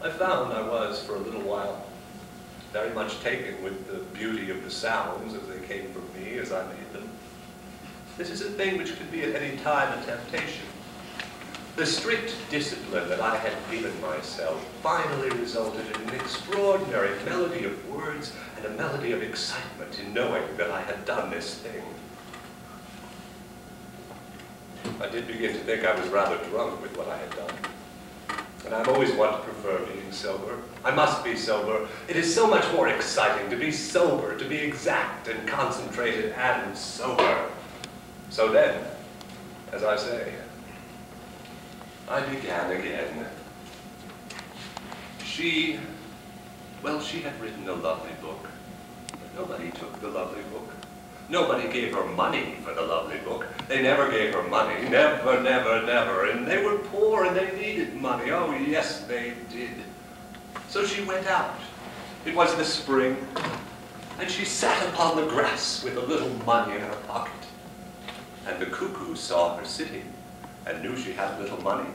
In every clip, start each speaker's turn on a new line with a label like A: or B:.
A: I found I was, for a little while, very much taken with the beauty of the sounds as they came from me as I made them. This is a thing which can be at any time a temptation. The strict discipline that I had given myself finally resulted in an extraordinary melody of words and a melody of excitement in knowing that I had done this thing. I did begin to think I was rather drunk with what I had done. And I've always wanted to prefer being sober. I must be sober. It is so much more exciting to be sober, to be exact and concentrated and sober. So then, as I say, I began again. She had written a lovely book, but nobody took the lovely book. Nobody gave her money for the lovely book. They never gave her money, never, never, never. And they were poor and they needed money. Oh, yes, they did. So she went out. It was the spring, and she sat upon the grass with a little money in her pocket. And the cuckoo saw her sitting and knew she had little money.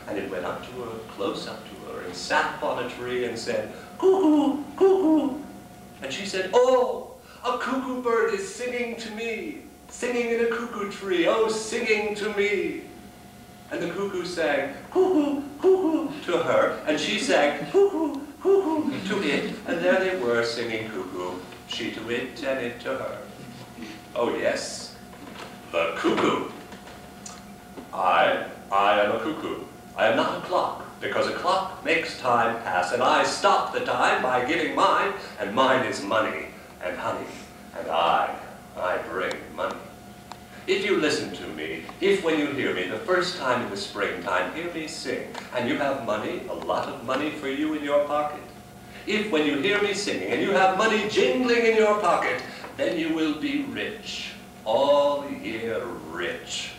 A: And it went up to her, close up to her, and sat upon a tree and said, "Cuckoo, cuckoo." And she said, "Oh, a cuckoo bird is singing to me, singing in a cuckoo tree, oh, singing to me." And the cuckoo sang, "Cuckoo, cuckoo," to her, and she sang, "Cuckoo, cuckoo," to it, and there they were singing cuckoo, she to it and it to her. Oh yes, the cuckoo. I am a cuckoo. I am not a clock, because a clock makes time pass, and I stop the time by giving mine, and mine is money and honey, and I bring money. If you listen to me, if when you hear me the first time in the springtime, hear me sing, and you have money, a lot of money for you in your pocket. If when you hear me singing and you have money jingling in your pocket, then you will be rich, all year rich.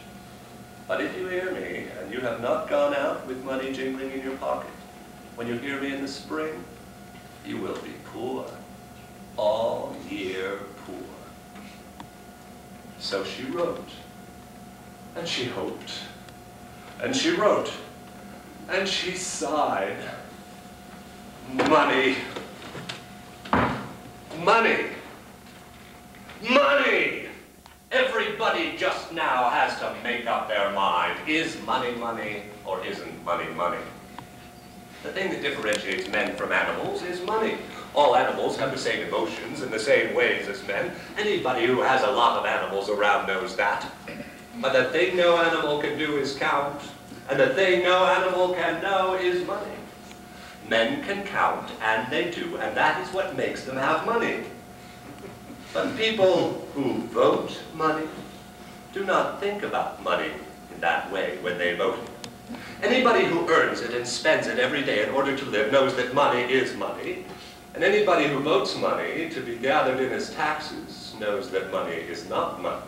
A: But if you hear me and you have not gone out with money jingling in your pocket, when you hear me in the spring, you will be poor, all year poor. So she wrote, and she hoped, and she wrote, and she sighed. Money, money, money! Everybody just now has to make up their mind. Is money money or isn't money money? The thing that differentiates men from animals is money. All animals have the same emotions in the same ways as men. Anybody who has a lot of animals around knows that. But the thing no animal can do is count, and the thing no animal can know is money. Men can count, and they do, and that is what makes them have money. But people who vote money do not think about money in that way when they vote it. Anybody who earns it and spends it every day in order to live knows that money is money. And anybody who votes money to be gathered in as taxes knows that money is not money.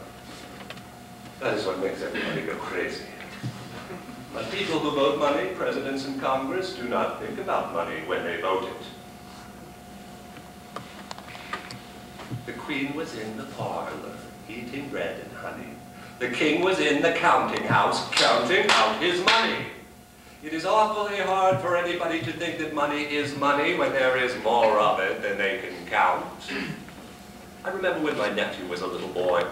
A: That is what makes everybody go crazy. But people who vote money, presidents and Congress, do not think about money when they vote it. The Queen was in the parlor, eating bread and honey. The King was in the counting house, counting out his money. It is awfully hard for anybody to think that money is money when there is more of it than they can count. I remember when my nephew was a little boy.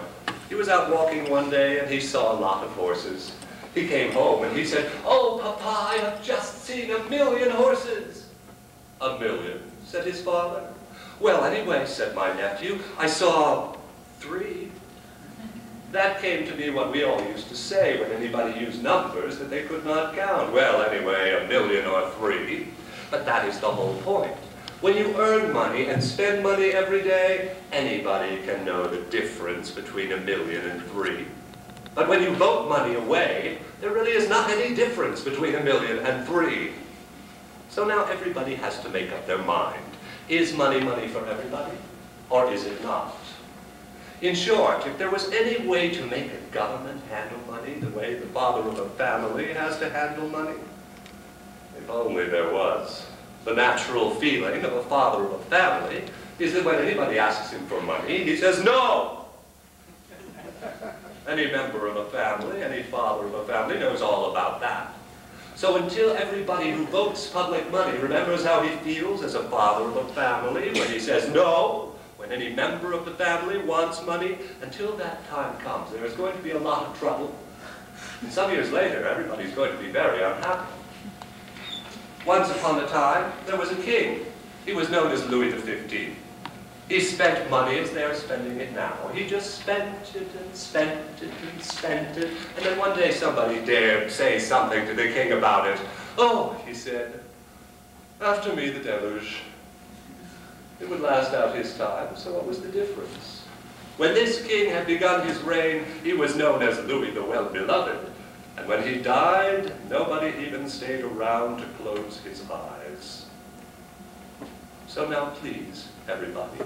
A: He was out walking one day and he saw a lot of horses. He came home and he said, "Oh, Papa, I have just seen 1,000,000 horses." "1,000,000, said his father. "Well, anyway," said my nephew, "I saw 3. That came to be what we all used to say when anybody used numbers that they could not count. Well, anyway, 1,000,000 or 3. But that is the whole point. When you earn money and spend money every day, anybody can know the difference between 1,000,000 and 3. But when you vote money away, there really is not any difference between 1,000,000 and 3. So now everybody has to make up their mind. Is money money for everybody, or is it not? In short, if there was any way to make a government handle money the way the father of a family has to handle money, if only there was. The natural feeling of a father of a family is that when anybody asks him for money, he says no. Any member of a family, any father of a family knows all about that. So until everybody who votes public money remembers how he feels as a father of a family when he says no, when any member of the family wants money, until that time comes, there is going to be a lot of trouble. And some years later, everybody's going to be very unhappy. Once upon a time, there was a king. He was known as Louis XV. He spent money as they're spending it now. He just spent it and spent it and spent it. And then one day somebody dared say something to the king about it. Oh, he said, after me the deluge. It would last out his time, so what was the difference? When this king had begun his reign, he was known as Louis the Well-Beloved. And when he died, nobody even stayed around to close his eyes. So now please, everybody.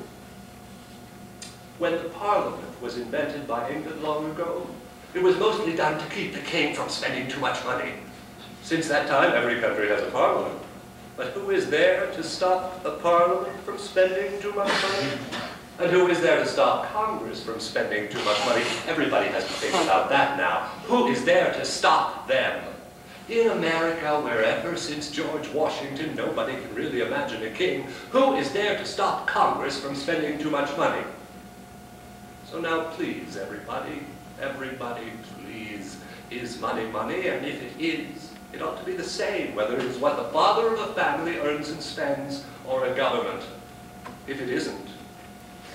A: When the Parliament was invented by England long ago, it was mostly done to keep the king from spending too much money. Since that time, every country has a Parliament. But who is there to stop the Parliament from spending too much money? And who is there to stop Congress from spending too much money? Everybody has to think about that now. Who is there to stop them? In America, where ever since George Washington, nobody can really imagine a king, who is there to stop Congress from spending too much money? So now please, everybody, please, is money money? And if it is, it ought to be the same, whether it is what the father of a family earns and spends, or a government. If it isn't,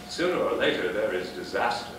A: sooner or later there is disaster.